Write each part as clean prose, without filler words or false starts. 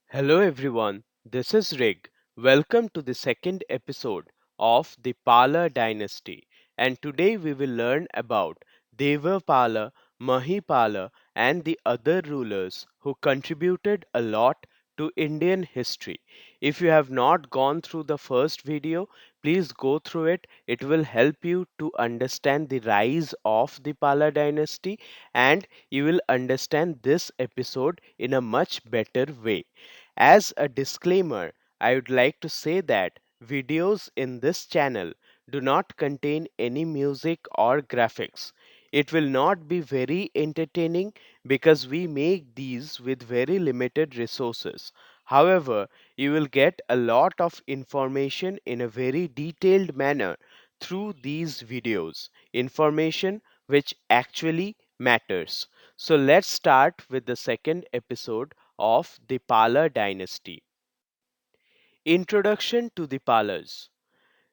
Hello everyone, this is Rig. Welcome to the second episode of the Pala dynasty. And today we will learn about Devapala, Mahipala, and the other rulers who contributed a lot to Indian history. If you have not gone through the first video, please go through it. It will help you to understand the rise of the Pala dynasty and you will understand this episode in a much better way. As a disclaimer, I would like to say that videos in this channel do not contain any music or graphics. It will not be very entertaining because we make these with very limited resources. However, you will get a lot of information in a very detailed manner through these videos, information which actually matters. So let's start with the second episode of the Pala dynasty. Introduction to the Palas.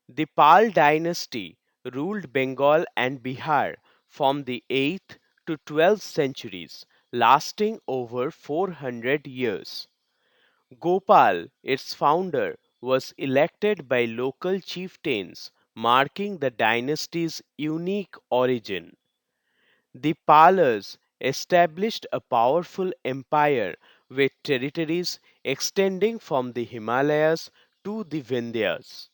The Pal dynasty ruled Bengal and Bihar from the 8th to 12th centuries, lasting over 400 years. Gopal, its founder, was elected by local chieftains, marking the dynasty's unique origin. The Palas established a powerful empire with territories extending from the Himalayas to the Vindhyas.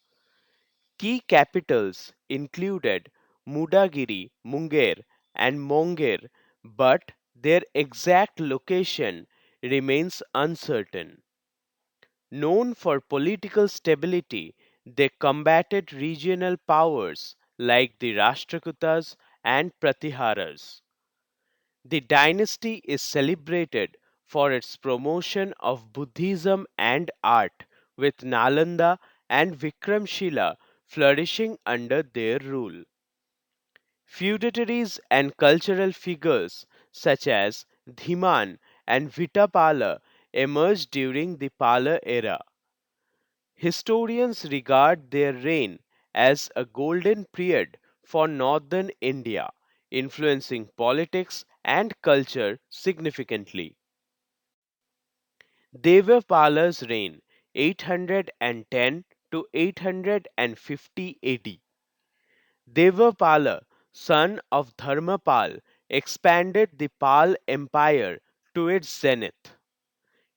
Key capitals included Mudagiri, Munger, and Monger, but their exact location remains uncertain. Known for political stability, they combated regional powers like the Rashtrakutas and Pratiharas. The dynasty is celebrated for its promotion of Buddhism and art, with Nalanda and Vikramshila flourishing under their rule. Feudatories and cultural figures such as Dhiman and Vitapala emerged during the Pala era. Historians regard their reign as a golden period for northern India, influencing politics and culture significantly. Devapala's reign 810 to 850 AD. Devapala, son of Dharmapal, expanded the Pal Empire to its zenith.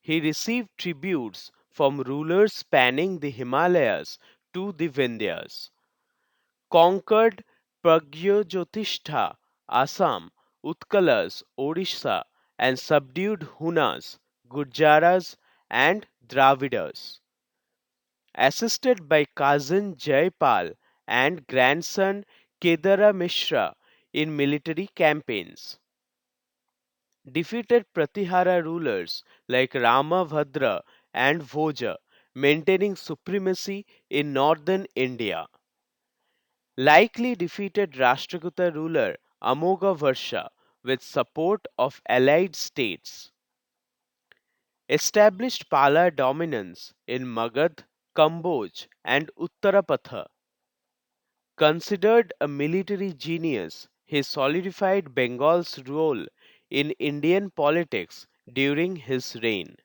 He received tributes from rulers spanning the Himalayas to the Vindhyas, conquered Pragyojyotishtha, Assam, Utkalas, Odisha, and subdued Hunas, Gurjaras, and Dravidas. Assisted by cousin Jaipal and grandson Kedara Mishra in military campaigns, defeated Pratihara rulers like Ramabhadra and Bhoja, maintaining supremacy in northern India. Likely defeated Rashtrakuta ruler Amogha with support of allied states. Established Pala dominance in Magad, Kamboj, and Uttarapatha. Considered a military genius, he solidified Bengal's role in Indian politics during his reign.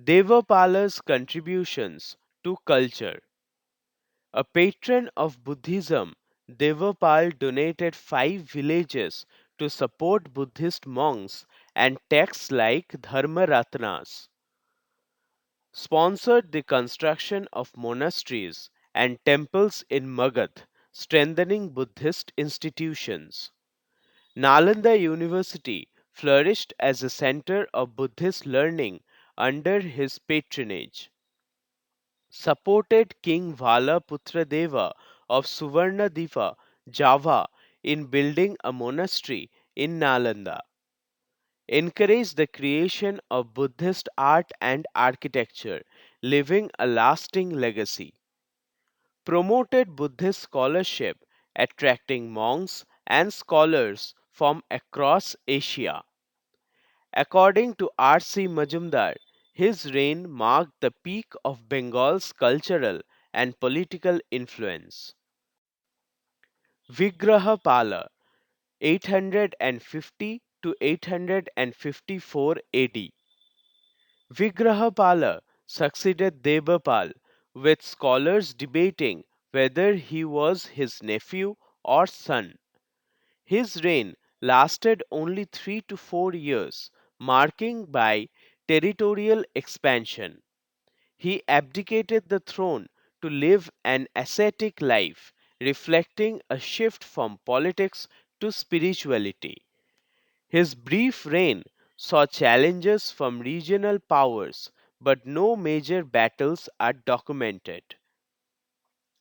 Devapala's contributions to culture. A patron of Buddhism, Devapal donated 5 villages to support Buddhist monks and texts like Dharmaratnas, sponsored the construction of monasteries and temples in Magad, strengthening Buddhist institutions. Nalanda University flourished as a center of Buddhist learning under his patronage. Supported King Deva of Suvarnadipa, Java, in building a monastery in Nalanda. Encouraged the creation of Buddhist art and architecture, leaving a lasting legacy. Promoted Buddhist scholarship, attracting monks and scholars from across Asia. According to R.C. Majumdar, his reign marked the peak of Bengal's cultural and political influence. Vigrahapala 850 to 854 AD. Vigrahapala succeeded Devapal, with scholars debating whether he was his nephew or son. His reign lasted only 3 to 4 years, marking by territorial expansion. He abdicated the throne to live an ascetic life, reflecting a shift from politics to spirituality. His brief reign saw challenges from regional powers, but no major battles are documented.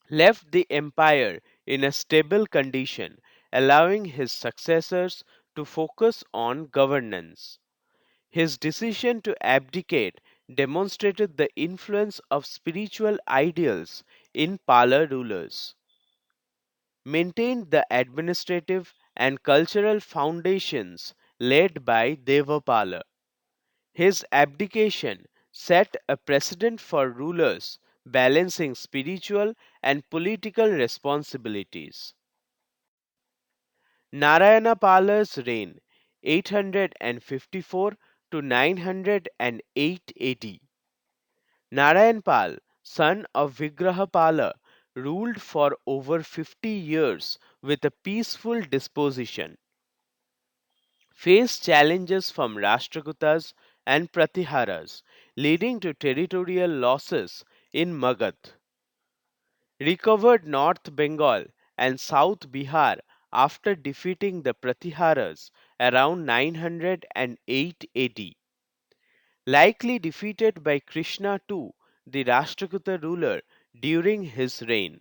Left the empire in a stable condition, allowing his successors to focus on governance. His decision to abdicate demonstrated the influence of spiritual ideals in Pala rulers, maintained the administrative and cultural foundations laid by Devapala. His abdication set a precedent for rulers balancing spiritual and political responsibilities. Narayanapala's reign 854 to 908 AD. Narayanpal, son of Vigrahapala, ruled for over 50 years with a peaceful disposition, faced challenges from Rashtrakutas and Pratiharas, leading to territorial losses in Magadh, recovered North Bengal and South Bihar after defeating the Pratiharas around 908 AD, likely defeated by Krishna II, the Rashtrakuta ruler, during his reign,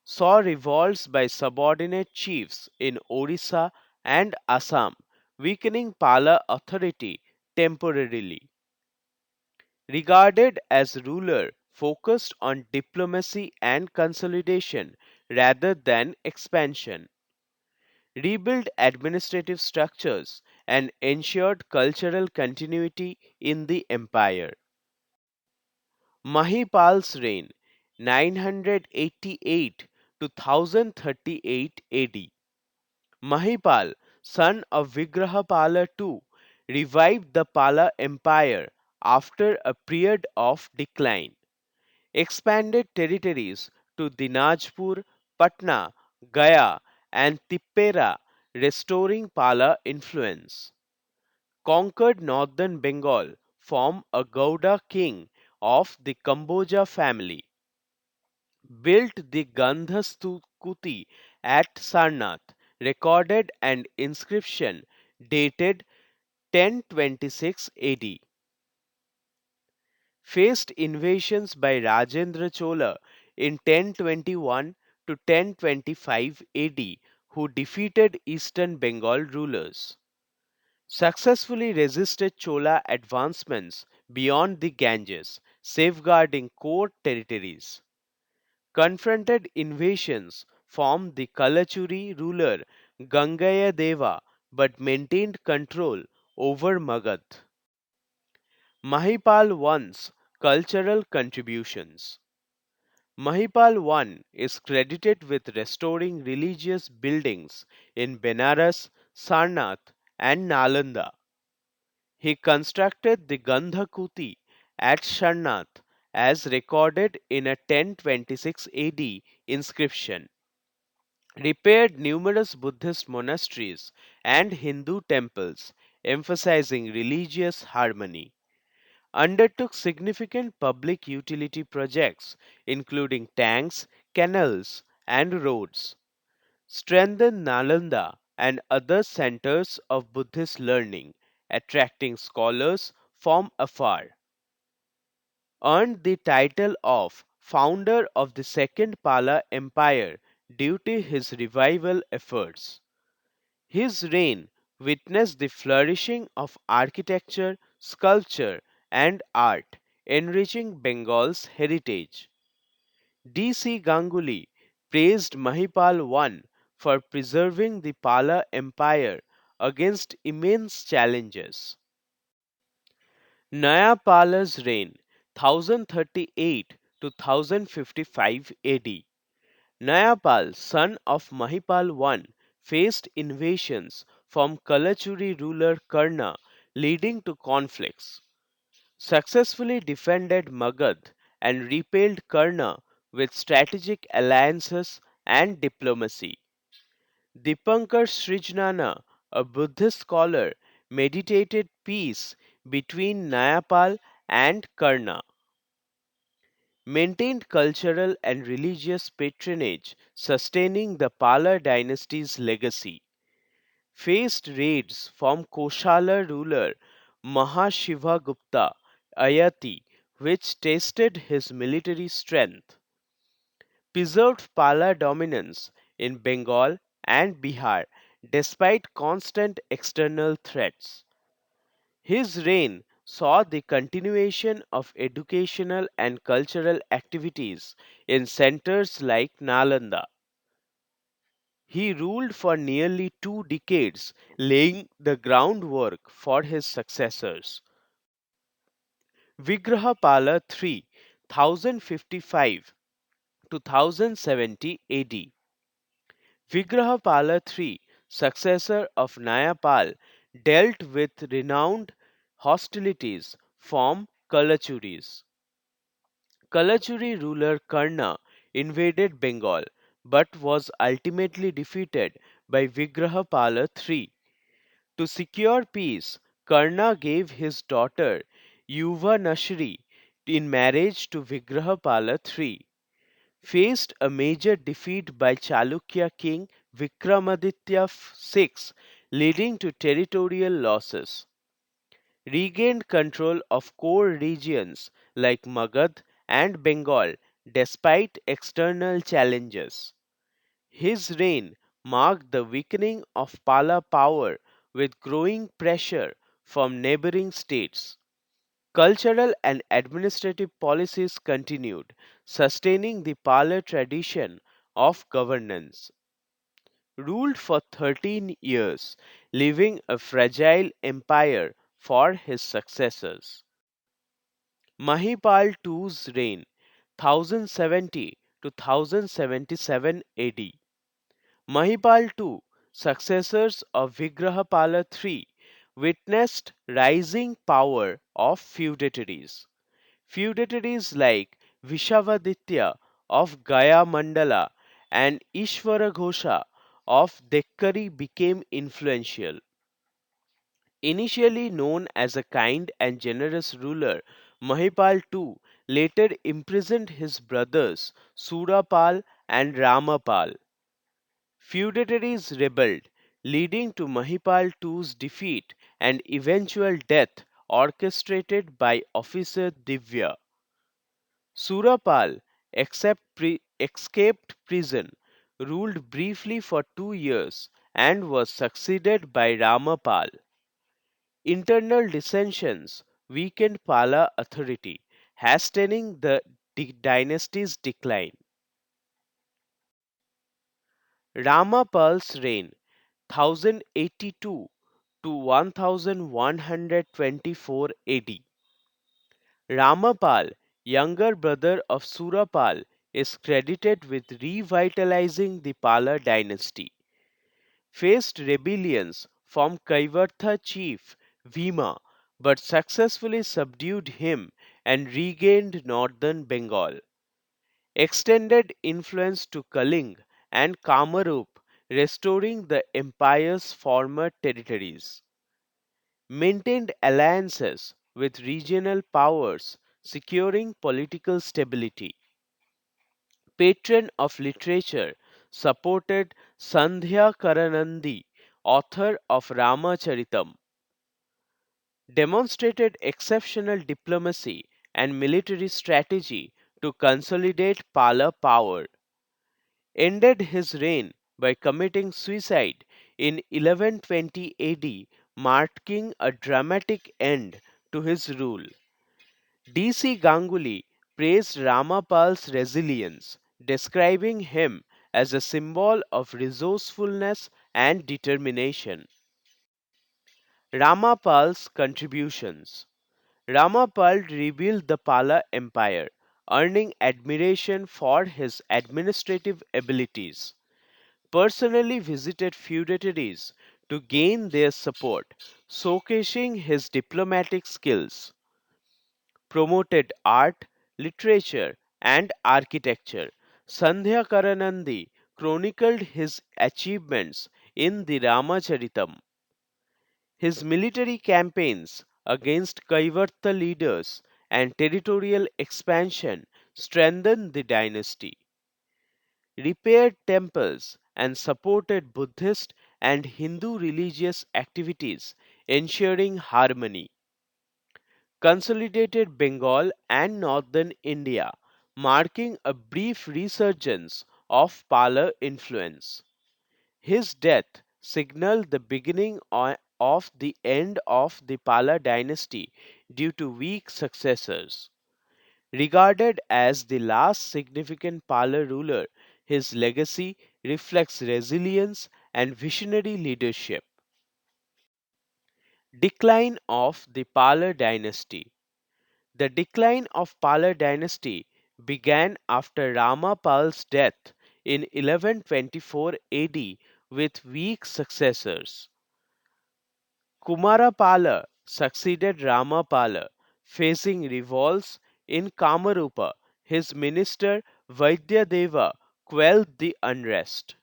saw revolts by subordinate chiefs in Orissa and Assam, weakening Pala authority temporarily. Regarded as ruler focused on diplomacy and consolidation rather than expansion, rebuilt administrative structures, and ensured cultural continuity in the empire. Mahipal's reign 988 to 1038 AD. Mahipal, son of Vigrahapala II, revived the Pala Empire after a period of decline, expanded territories to Dinajpur, Patna, Gaya, and Tippera, restoring Pala influence, conquered northern Bengal from a Gauda king of the Kamboja family, built the Gandhastukuti at Sarnath, recorded an inscription dated 1026 AD, faced invasions by Rajendra Chola in 1021 to 1025 AD, who defeated eastern Bengal rulers, successfully resisted Chola advancements beyond the Ganges, safeguarding core territories, confronted invasions from the Kalachuri ruler Gangaya Deva but maintained control over Magadh. Mahipal I's cultural contributions. Mahipal I is credited with restoring religious buildings in Benares, Sarnath, and Nalanda. He constructed the Gandhakuti at Sarnath as recorded in a 1026 AD inscription, repaired numerous Buddhist monasteries and Hindu temples, emphasizing religious harmony, undertook significant public utility projects, including tanks, canals, and roads, strengthened Nalanda and other centers of Buddhist learning, attracting scholars from afar, earned the title of founder of the Second Pala Empire due to his revival efforts. His reign witnessed the flourishing of architecture, sculpture, and art, enriching Bengal's heritage. D.C. Ganguly praised Mahipal I for preserving the Pala Empire against immense challenges. Nayapala's reign 1038 to 1055 AD. Nayapal, son of Mahipal I, faced invasions from Kalachuri ruler Karna, leading to conflicts. successfully defended Magad and repelled Karna with strategic alliances and diplomacy. Dipankar Srijnana, a Buddhist scholar, meditated peace between Nayapal and Karna, maintained cultural and religious patronage, sustaining the Pala dynasty's legacy, faced raids from Koshala ruler Mahashivagupta Ayati, which tested his military strength, preserved Pala dominance in Bengal and Bihar despite constant external threats. His reign saw the continuation of educational and cultural activities in centers like Nalanda. He ruled for nearly 2 decades, laying the groundwork for his successors. Vigrahapala III, 1055 to 1070 AD. Vigrahapala III, successor of Nayapal, dealt with renowned hostilities from Kalachuris. Kalachuri ruler Karna invaded Bengal but was ultimately defeated by Vigrahapala III. To secure peace, Karna gave his daughter Yuvanashri in marriage to Vigrahapala III, faced a major defeat by Chalukya king Vikramaditya VI, leading to territorial losses, regained control of core regions like Magad and Bengal despite external challenges. His reign marked the weakening of Pala power with growing pressure from neighboring states. Cultural and administrative policies continued, sustaining the Pala tradition of governance. Ruled for 13 years, leaving a fragile empire for his successors. Mahipal II's reign, 1070 to 1077 AD. Mahipal II, successors of Vigrahapala III, witnessed rising power of feudatories. Feudatories like Vishavaditya of Gaya Mandala and Ishvara Ghosha of Dekkari became influential. Initially known as a kind and generous ruler, Mahipal II later imprisoned his brothers Surapal and Ramapal. Feudatories rebelled, leading to Mahipal II's defeat and eventual death orchestrated by officer Divya. Surapal escaped prison, ruled briefly for 2 years, and was succeeded by Ramapal. Internal dissensions weakened Pala authority, hastening the dynasty's decline. Ramapal's reign, 1082 to 1124 AD. Ramapal, younger brother of Surapal, is credited with revitalizing the Pala dynasty, faced rebellions from Kaivartha chief Bhima but successfully subdued him and regained northern Bengal, extended influence to Kaling and Kamarup, restoring the empire's former territories, maintained alliances with regional powers, securing political stability. Patron of literature, supported Sandhya Karanandi, author of Ramacharitam, demonstrated exceptional diplomacy and military strategy to consolidate Pala power, ended his reign by committing suicide in 1120 AD, marking a dramatic end to his rule. D.C. Ganguly praised Ramapal's resilience, describing him as a symbol of resourcefulness and determination. Ramapal's contributions. Ramapal rebuilt the Pala Empire, earning admiration for his administrative abilities, personally visited feudatories to gain their support, showcasing his diplomatic skills. promoted art, literature, and architecture. Sandhya Karanandi chronicled his achievements in the Ramacharitam. His military campaigns against Kaivarta leaders and territorial expansion strengthened the dynasty, repaired temples, and supported Buddhist and Hindu religious activities, ensuring harmony, consolidated Bengal and northern India, marking a brief resurgence of Pala influence. His death signaled the beginning of the end of the Pala dynasty due to weak successors. Regarded as the last significant Pala ruler, his legacy reflects resilience and visionary leadership. Decline of the Pala dynasty. The decline of Pala dynasty began after Ramapal's death in 1124 AD with weak successors. Kumarapala succeeded Ramapala, facing revolts in Kamarupa. His minister Vaidyadeva quelled the unrest.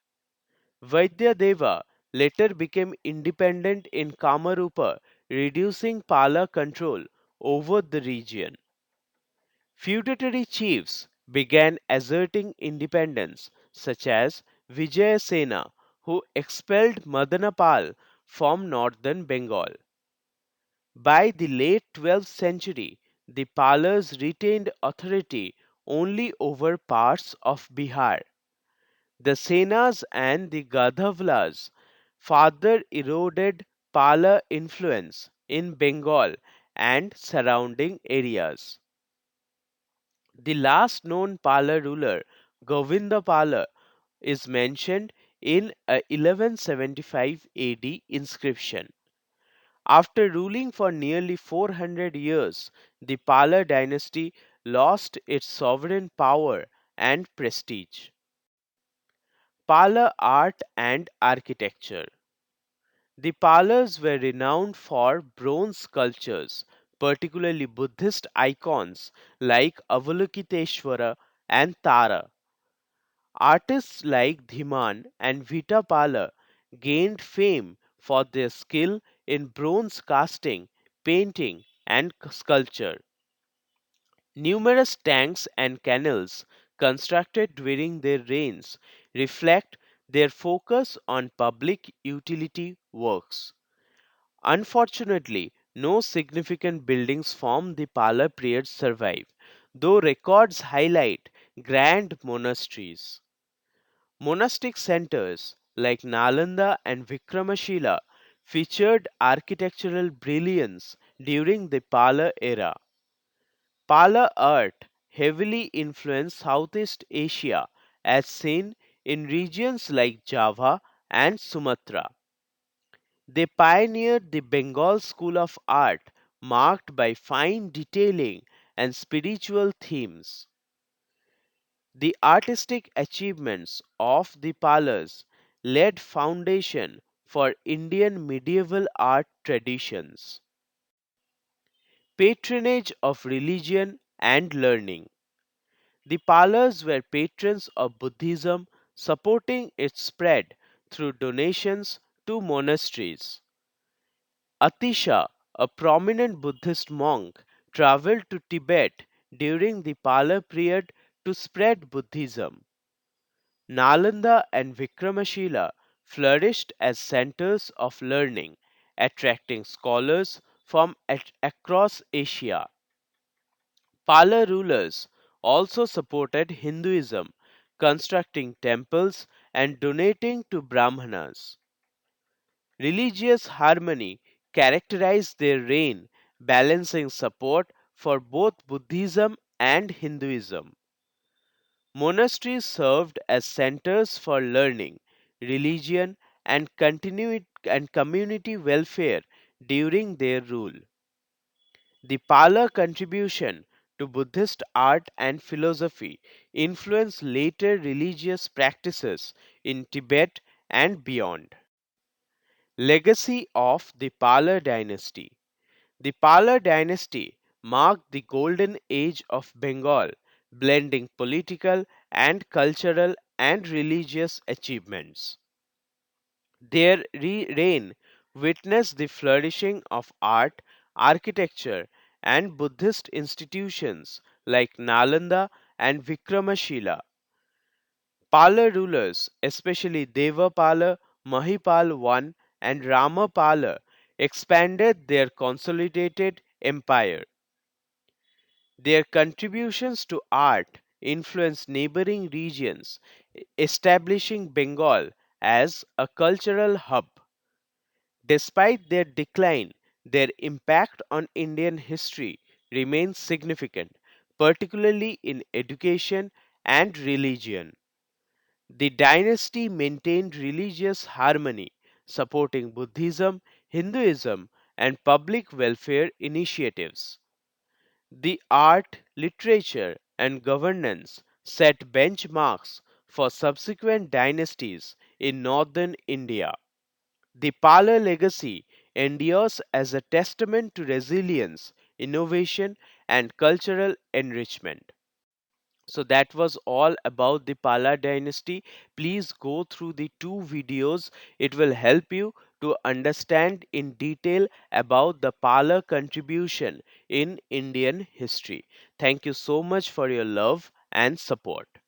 Vaidyadeva later became independent in Kamarupa, reducing Pala control over the region. Feudatory chiefs began asserting independence, such as Vijayasena, who expelled Madanapal from northern Bengal. By the late 12th century, the Palas retained authority only over parts of Bihar. The Senas and the Gadhavlas further eroded Pala influence in Bengal and surrounding areas. The last known Pala ruler, Govinda Pala, is mentioned in a 1175 AD inscription. After ruling for nearly 400 years, the Pala dynasty lost its sovereign power and prestige. Pala art and architecture. The Palas were renowned for bronze sculptures, particularly Buddhist icons like Avalokiteshvara and Tara. Artists like Dhiman and Vita Pala gained fame for their skill in bronze casting, painting, and sculpture. Numerous tanks and canals constructed during their reigns reflect their focus on public utility works. Unfortunately, no significant buildings from the Pala period survive, though records highlight grand monasteries. Monastic centers like Nalanda and Vikramashila featured architectural brilliance during the Pala era. Pala art heavily influenced Southeast Asia as seen in regions like Java and Sumatra. They pioneered the Bengal school of art marked by fine detailing and spiritual themes. The artistic achievements of the Palas laid foundation for Indian medieval art traditions. Patronage of religion and learning. The Palas were patrons of Buddhism, supporting its spread through donations to monasteries. Atisha, a prominent Buddhist monk, traveled to Tibet during the Pala period to spread Buddhism. Nalanda and Vikramashila flourished as centers of learning, attracting scholars from across Asia. Pala rulers also supported Hinduism, constructing temples and donating to Brahmanas. Religious harmony characterized their reign, balancing support for both Buddhism and Hinduism. Monasteries served as centers for learning, religion, and community welfare during their rule. The Pala contribution to Buddhist art and philosophy influenced later religious practices in Tibet and beyond. Legacy of the Pala dynasty. The Pala dynasty marked the golden age of Bengal, blending political and cultural and religious achievements. Their reign witnessed the flourishing of art, architecture, and Buddhist institutions like Nalanda and Vikramashila. Pala rulers, especially Devapala, Mahipala I, and Ramapala, expanded their consolidated empire. Their contributions to art influenced neighboring regions, establishing Bengal as a cultural hub. Despite their decline, their impact on Indian history remains significant, particularly in education and religion. The dynasty maintained religious harmony, supporting Buddhism, Hinduism, and public welfare initiatives. The art, literature, and governance set benchmarks for subsequent dynasties in northern India. The Pala legacy endures as a testament to resilience, innovation, and cultural enrichment. So that was all about the Pala dynasty. Please go through the two videos. It will help you to understand in detail about the Pala contribution in Indian history. Thank you so much for your love and support.